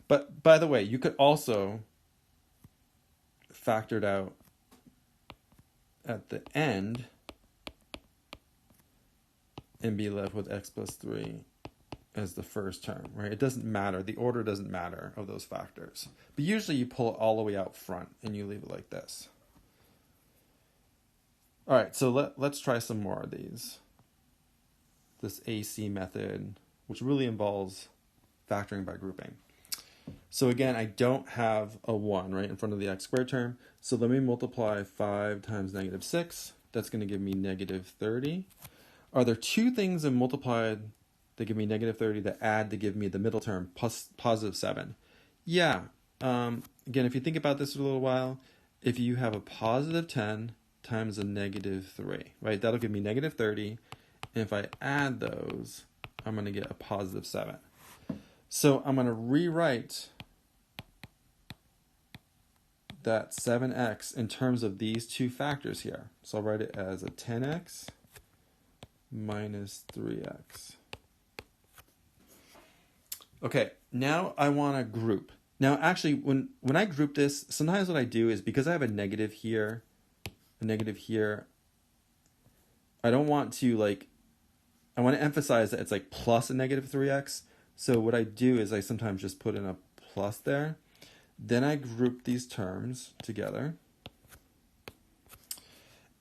But by the way, you could also factor it out at the end and be left with x plus 3 as the first term, right? It doesn't matter. The order doesn't matter of those factors. But usually you pull it all the way out front and you leave it like this. All right, so let's try some more of these. This AC method, which really involves factoring by grouping. So again, I don't have a 1 right in front of the x squared term. So let me multiply 5 times negative 6. That's going to give me negative 30. Are there two things that multiplied that give me negative 30 that add to give me the middle term plus positive 7? Yeah. Again, if you think about this for a little while, if you have a positive 10 times a negative 3, right? That'll give me negative 30. And if I add those, I'm going to get a positive 7. So I'm going to rewrite that 7x in terms of these two factors here. So I'll write it as a 10x minus 3x. Okay, now I want to group. Now actually, when I group this, sometimes what I do is, because I have a negative here a negative here. I don't want to like, I want to emphasize that it's like plus a negative 3x. So what I do is I sometimes just put in a plus there. Then I group these terms together.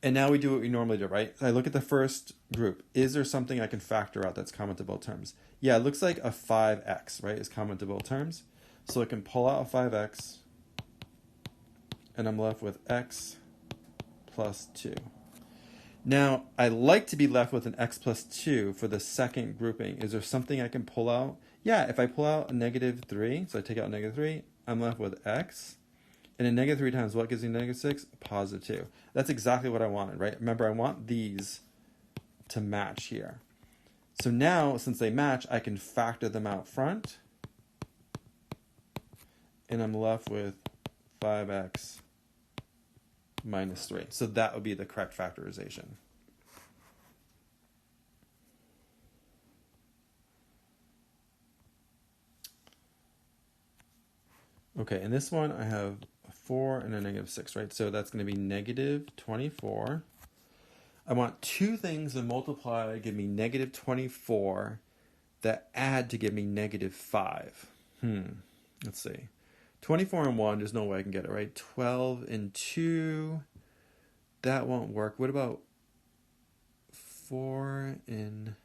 And now we do what we normally do, right? I look at the first group. Is there something I can factor out that's common to both terms? Yeah, it looks like a 5x, right, is common to both terms. So I can pull out a 5x, and I'm left with x plus 2. Now, I like to be left with an x plus 2 for the second grouping. Is there something I can pull out? Yeah, if I pull out a negative 3, so I take out negative 3, I'm left with x. And a negative 3 times what gives me negative 6? Positive 2. That's exactly what I wanted, right? Remember, I want these to match here. So now, since they match, I can factor them out front. And I'm left with 5x minus 3. So that would be the correct factorization. Okay, in this one I have a 4 and a negative 6, right? So that's going to be negative 24. I want two things that multiply to give me negative 24 that add to give me negative 5. Let's see. 24 and 1, there's no way I can get it, right? 12 and 2, that won't work. What about 4 and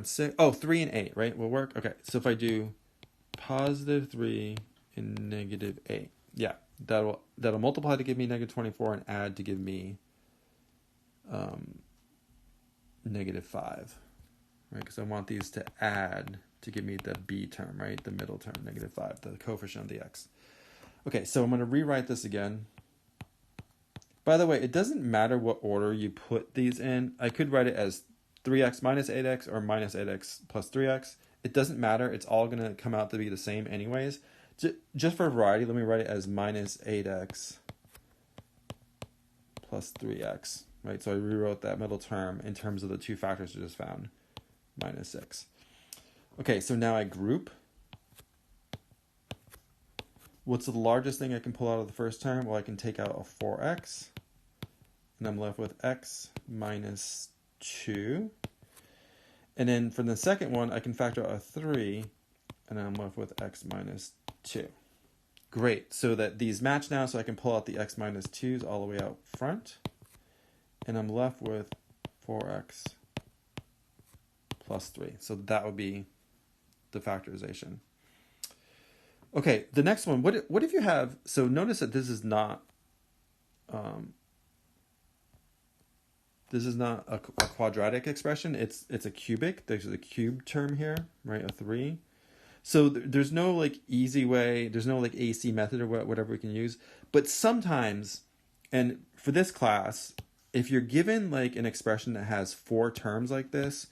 6? Oh, 3 and 8, right? Will work? Okay, so if I do positive 3 and negative 8, yeah, that'll multiply to give me negative 24 and add to give me negative 5, right? Because I want these to add to give me the b term, right? The middle term, negative 5, the coefficient of the x. Okay, so I'm going to rewrite this again. By the way, it doesn't matter what order you put these in. I could write it as 3x minus 8x or minus 8x plus 3x. It doesn't matter. It's all going to come out to be the same anyways. Just for variety, let me write it as minus 8x plus 3x. Right, so I rewrote that middle term in terms of the two factors I just found, minus 6. Okay, so now I group. What's the largest thing I can pull out of the first term? Well, I can take out a 4x, and I'm left with x minus 2. And then for the second one, I can factor out a 3, and I'm left with x minus 2. Great, so that these match now, so I can pull out the x minus 2's all the way out front. And I'm left with 4x plus 3. So that would be the factorization. Okay, the next one, what if you have, so notice that this is not a quadratic expression, it's a cubic. There's a cube term here, right, a 3. So there's no like easy way, there's no like AC method or whatever we can use. But sometimes, and for this class, if you're given like an expression that has 4 terms like this,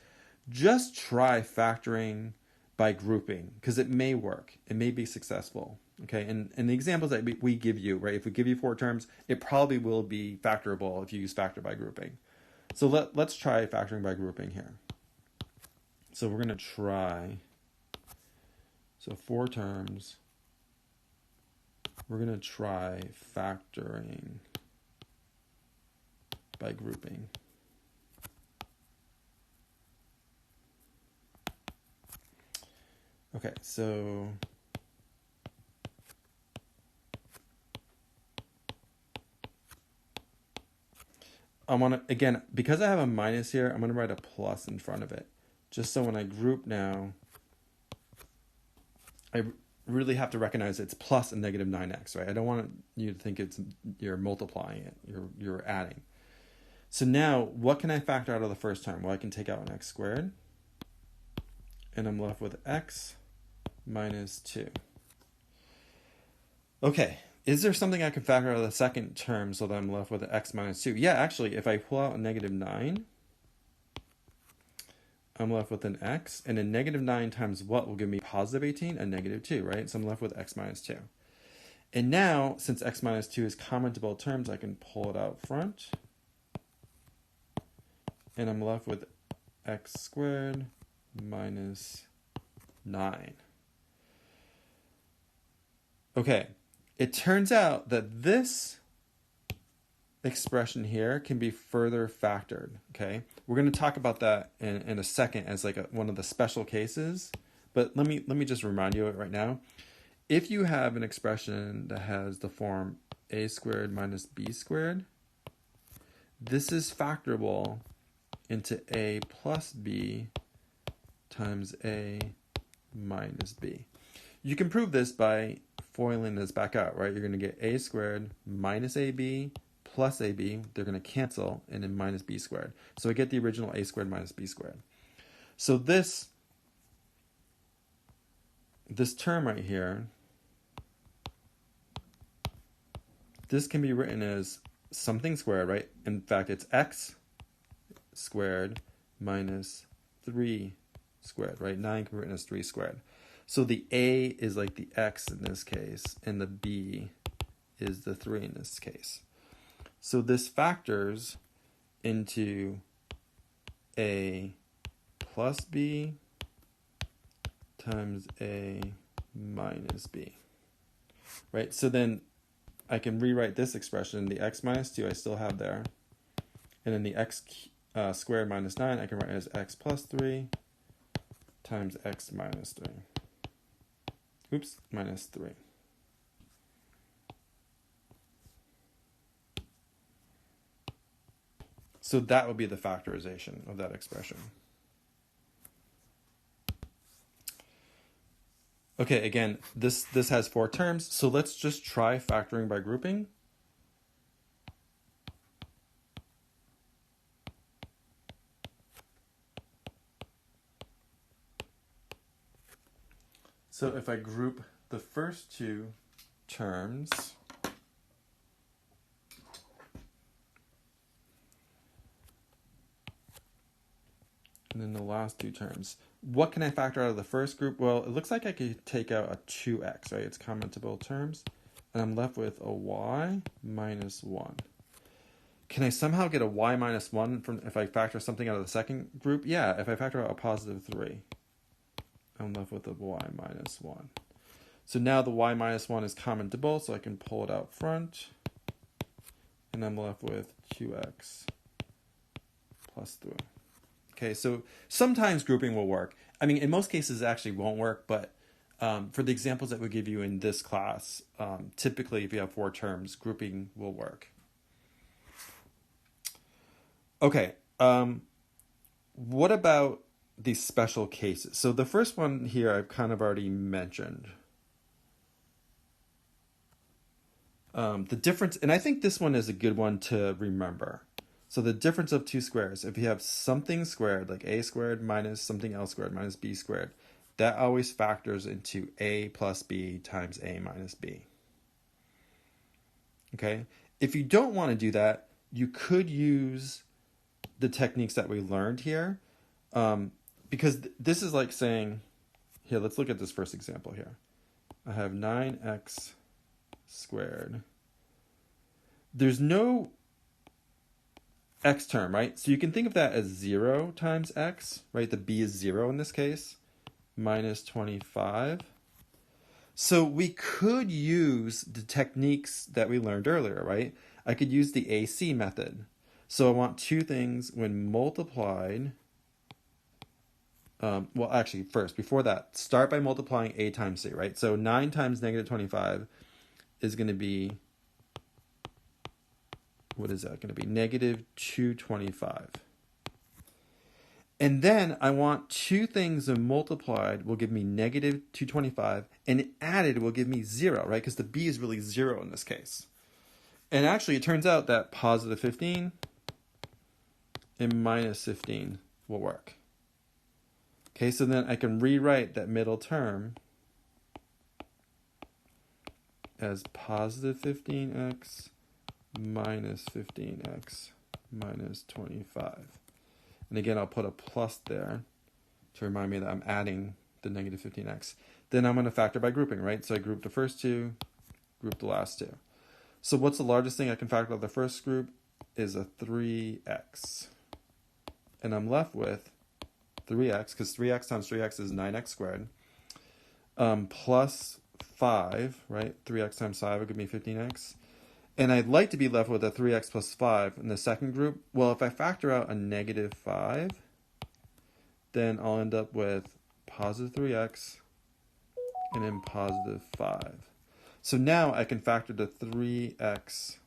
just try factoring by grouping, because it may work. It may be successful. Okay, and the examples that we give you, right, if we give you 4 terms, it probably will be factorable if you use factor by grouping. So let's try factoring by grouping here. So we're going to try, so 4 terms, we're going to try factoring by grouping. Okay, so I want to, again, because I have a minus here, I'm going to write a plus in front of it. Just so when I group now, I really have to recognize it's plus a negative 9x, right? I don't want you to think you're multiplying it, you're adding. So now, what can I factor out of the first term? Well, I can take out an x squared, and I'm left with x minus 2. Okay, is there something I can factor out of the second term so that I'm left with an x minus 2? Yeah, actually, if I pull out a negative 9, I'm left with an x, and a negative 9 times what will give me positive 18? A negative 2, right? So I'm left with x minus 2. And now, since x minus 2 is common to both terms, I can pull it out front. And I'm left with x squared minus 9. Okay, it turns out that this expression here can be further factored. Okay, we're going to talk about that in a second as like one of the special cases. But let me just remind you of it right now. If you have an expression that has the form a squared minus b squared, this is factorable into a plus b times a minus b. You can prove this by foiling this back out, right? You're going to get a squared minus ab plus ab. They're going to cancel, and then minus b squared. So I get the original a squared minus b squared. So this term right here, this can be written as something squared, right? In fact, it's x squared minus 3 squared, right? 9 can be written as 3 squared. So the a is like the x in this case, and the b is the 3 in this case. So this factors into a plus b times a minus b, right? So then I can rewrite this expression, the x minus 2 I still have there, and then the x squared minus 9 I can write as x plus 3 times x minus 3. Oops, minus 3. So that would be the factorization of that expression. Okay, again, this has 4 terms, so let's just try factoring by grouping. So if I group the first 2 terms, and then the last 2 terms, what can I factor out of the first group? Well, it looks like I could take out a 2x, right? It's commentable terms. And I'm left with a y minus 1. Can I somehow get a y minus 1 from if I factor something out of the second group? Yeah, if I factor out a positive 3, I'm left with a y minus 1. So now the y minus 1 is commentable, so I can pull it out front. And I'm left with 2x plus 3. Okay, so sometimes grouping will work. I mean, in most cases it actually won't work, but for the examples that we give you in this class, typically if you have 4 terms, grouping will work. Okay, what about these special cases? So the first one here I've kind of already mentioned. The difference, and I think this one is a good one to remember. So the difference of 2 squares, if you have something squared, like a squared minus something else squared minus b squared, that always factors into a plus b times a minus b. Okay? If you don't want to do that, you could use the techniques that we learned here, because this is like saying, here, let's look at this first example here. I have 9x squared. There's no x term, right? So you can think of that as 0 times x, right? The b is 0 in this case, minus 25. So we could use the techniques that we learned earlier, right? I could use the AC method. So I want 2 things when multiplied. Well, actually, first, before that, start by multiplying a times c, right? So 9 times negative 25 is going to be, what is that going to be? Negative 225. And then I want 2 things when multiplied will give me negative 225, and added will give me 0, right? Because the b is really 0 in this case. And actually, it turns out that positive 15 and minus 15 will work. Okay, so then I can rewrite that middle term as positive 15x minus 15x minus 25. And again, I'll put a plus there to remind me that I'm adding the negative 15x. Then I'm going to factor by grouping, right? So I group the first 2, group the last 2. So what's the largest thing I can factor out of the first group is a 3x. And I'm left with 3x, because 3x times 3x is 9x squared, plus 5, right? 3x times 5 would give me 15x. And I'd like to be left with a 3x plus 5 in the second group. Well, if I factor out a negative 5, then I'll end up with positive 3x and then positive 5. So now I can factor the 3x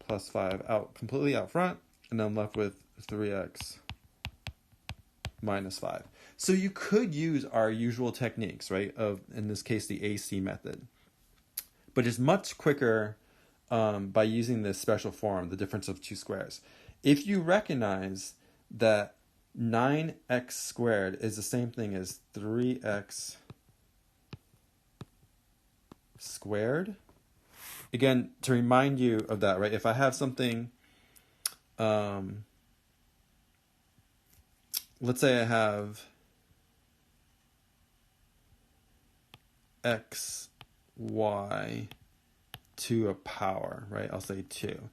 plus 5 out completely out front, and I'm left with 3x minus 5. So you could use our usual techniques, right, of, in this case, the AC method. But it's much quicker by using this special form, the difference of two squares. If you recognize that 9x squared is the same thing as 3x squared, again, to remind you of that, right? If I have something, let's say I have x, y to a power, right? I'll say 2.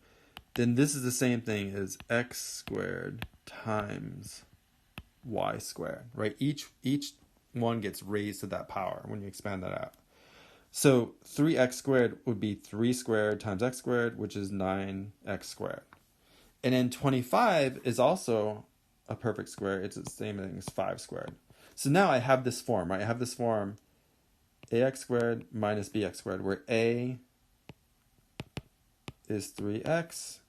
Then this is the same thing as x squared times y squared, right? Each one gets raised to that power when you expand that out. So 3x squared would be 3 squared times x squared, which is 9x squared. And then 25 is also a perfect square. It's the same thing as 5 squared. So now I have this form, right? I have this form ax squared minus bx squared, where a is 3x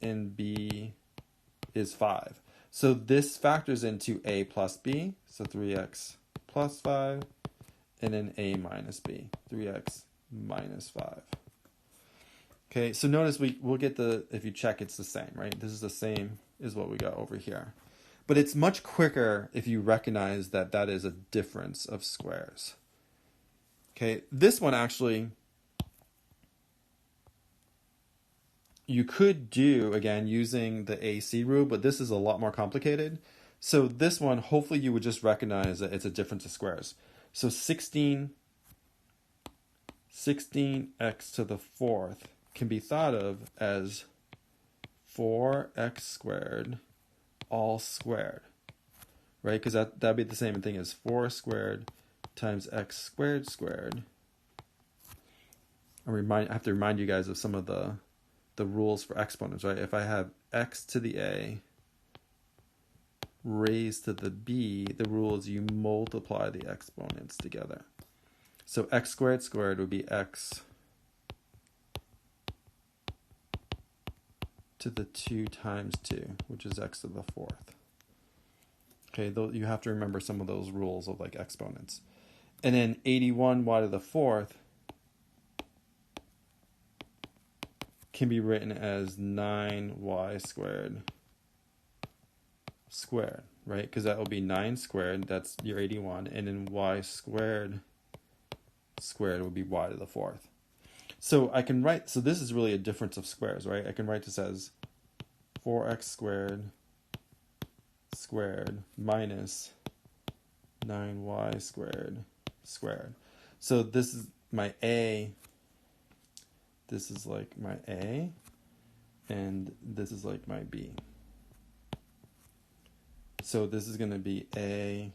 and b is 5. So this factors into a plus b, so 3x plus 5, and then a minus b, 3x minus 5. Okay, so notice we'll get the, if you check, it's the same, right? This is the same as what we got over here. But it's much quicker if you recognize that that is a difference of squares. Okay, this one actually, you could do, again, using the AC rule, but this is a lot more complicated. So this one, hopefully you would just recognize that it's a difference of squares. So 16x to the 4th can be thought of as 4x squared all squared, right? Because that'd be the same thing as 4 squared times x squared squared. I have to remind you guys of some of the rules for exponents, right? If I have x to the a raised to the b, the rule is you multiply the exponents together. So x squared squared would be x to the 2 times 2, which is x to the 4th. Okay, you have to remember some of those rules of like exponents. And then 81y to the 4th can be written as 9y squared squared, right? Because that will be 9 squared, that's your 81, and then y squared squared would be y to the 4th. So I can write, so this is really a difference of squares, right? I can write this as 4x squared squared minus 9y squared squared. So this is my a, this is like my a, and this is like my b. So this is going to be a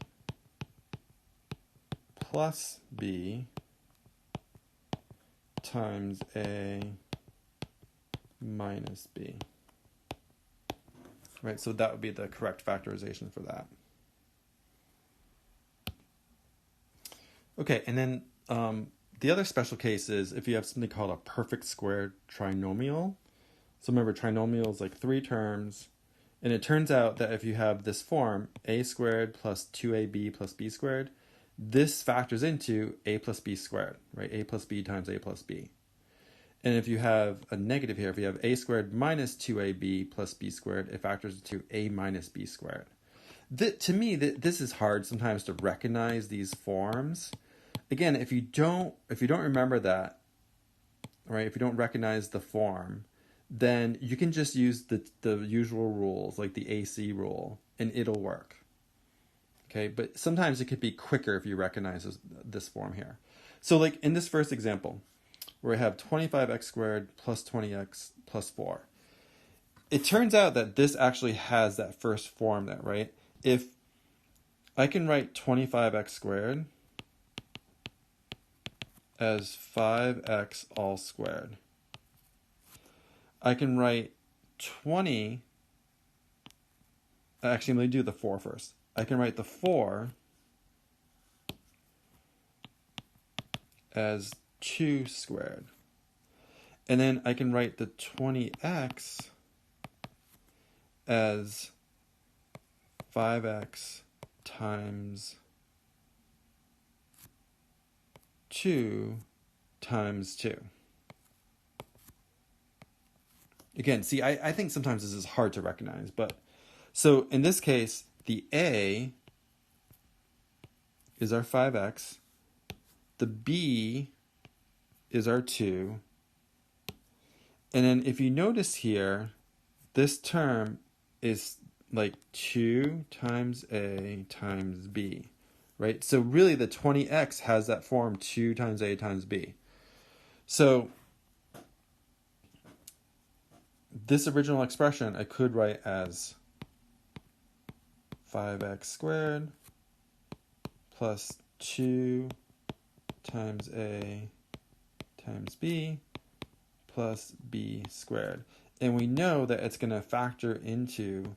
plus b times a minus b. Right, so that would be the correct factorization for that. Okay, and then the other special case is if you have something called a perfect square trinomial. So remember, trinomial is like 3 terms, and it turns out that if you have this form, a squared plus 2ab plus b squared, this factors into a plus b squared, right? A plus b times a plus b. And if you have a negative here, if you have a squared minus 2ab plus b squared, it factors into a minus b squared. To me, this is hard sometimes to recognize these forms. Again, if you don't remember that, right? If you don't recognize the form, then you can just use the usual rules, like the AC rule, and it'll work. Okay, but sometimes it could be quicker if you recognize this form here. So like in this first example, where I have 25x squared plus 20x plus 4. It turns out that this actually has that first form there, right? If I can write 25x squared as 5x all squared. I can write 20, actually let me do the 4 first. I can write the 4 as 2 squared. And then I can write the 20x as 5x times 2 times 2. Again, see, I think sometimes this is hard to recognize, but so in this case, the A is our 5x, the B is our 2, and then if you notice here, this term is like 2 times A times B, right? So really the 20x has that form 2 times A times B. So this original expression I could write as 5x squared plus 2 times A times B plus B squared. And we know that it's going to factor into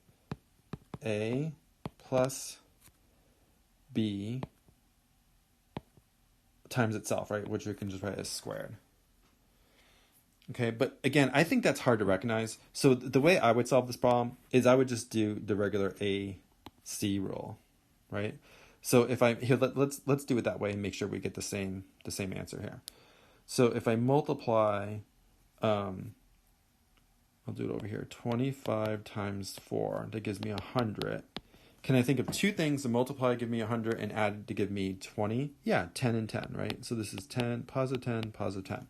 A plus B times itself, right? Which we can just write as squared. Okay, but again, I think that's hard to recognize. So the way I would solve this problem is I would just do the regular AC rule, right? So if I here let's do it that way and make sure we get the same answer here. So if I multiply, I'll do it over here. 25 times 4, that gives me 100. Can I think of two things to multiply to give me 100 and add to give me 20? Yeah, 10 and 10, right? So this is 10, positive 10, positive 10.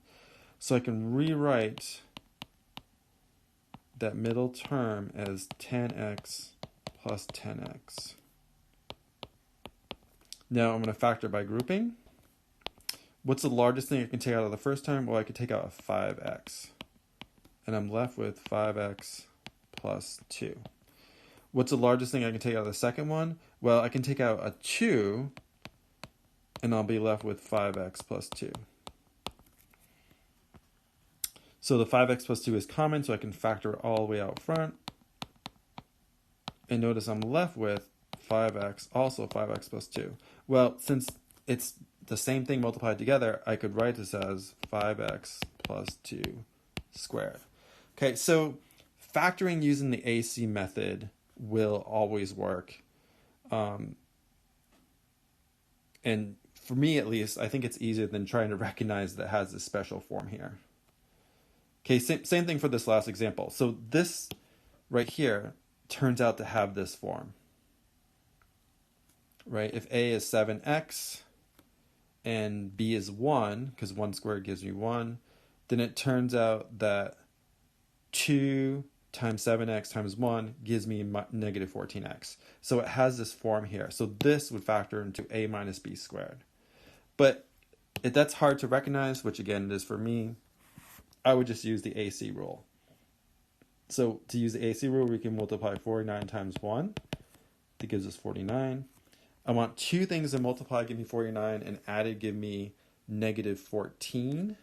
So I can rewrite that middle term as 10x plus 10x. Now I'm going to factor by grouping. What's the largest thing I can take out of the first term? Well, I could take out a 5x. And I'm left with 5x plus 2. What's the largest thing I can take out of the second one? Well, I can take out a 2, and I'll be left with 5x plus 2. So the 5x plus 2 is common, so I can factor it all the way out front. And notice I'm left with 5x, also 5x plus 2. Well, since it's the same thing multiplied together, I could write this as 5x plus 2 squared. Okay, so factoring using the AC method will always work. And for me, at least, I think it's easier than trying to recognize that it has this special form here. Okay, same thing for this last example. So this right here turns out to have this form, right? If A is 7x and B is 1, because 1 squared gives me 1, then it turns out that 2 times 7x times 1 gives me negative 14x. So it has this form here. So this would factor into A minus B squared. But if that's hard to recognize, which again it is for me, I would just use the AC rule. So to use the AC rule, we can multiply 49 times 1. That gives us 49. I want two things to multiply, give me 49, and added give me negative 14.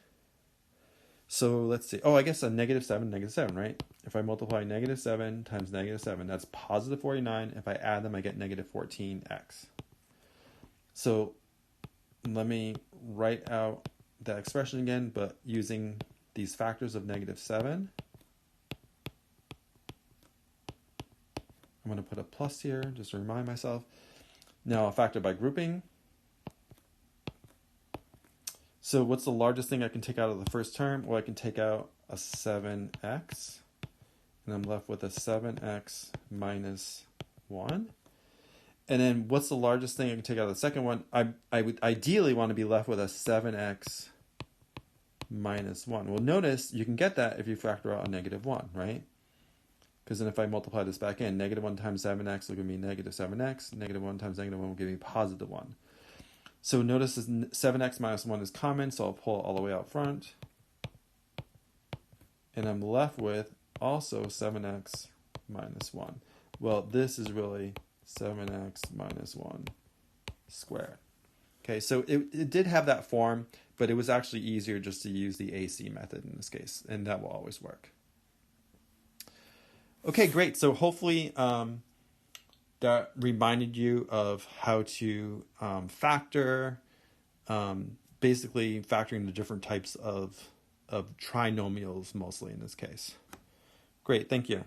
So let's see. Oh, I guess a negative 7, right? If I multiply negative 7 times negative 7, that's positive 49. If I add them, I get negative 14x. So let me write out that expression again, but using these factors of negative 7. I'm going to put a plus here just to remind myself. Now I'll factor by grouping. So what's the largest thing I can take out of the first term? Well, I can take out a 7x, and I'm left with a 7x minus 1. And then what's the largest thing I can take out of the second one? I would ideally want to be left with a 7x minus 1. Well, notice you can get that if you factor out a negative 1, right? Because then if I multiply this back in, negative 1 times 7x will give me negative 7x. Negative 1 times negative 1 will give me positive 1. So notice this 7x minus 1 is common, so I'll pull it all the way out front. And I'm left with also 7x minus 1. Well, this is really 7x minus 1 squared. Okay, so it did have that form, but it was actually easier just to use the AC method in this case, and that will always work. Okay, great. So hopefully that reminded you of how to factor, basically factoring the different types of trinomials mostly in this case. Great, thank you.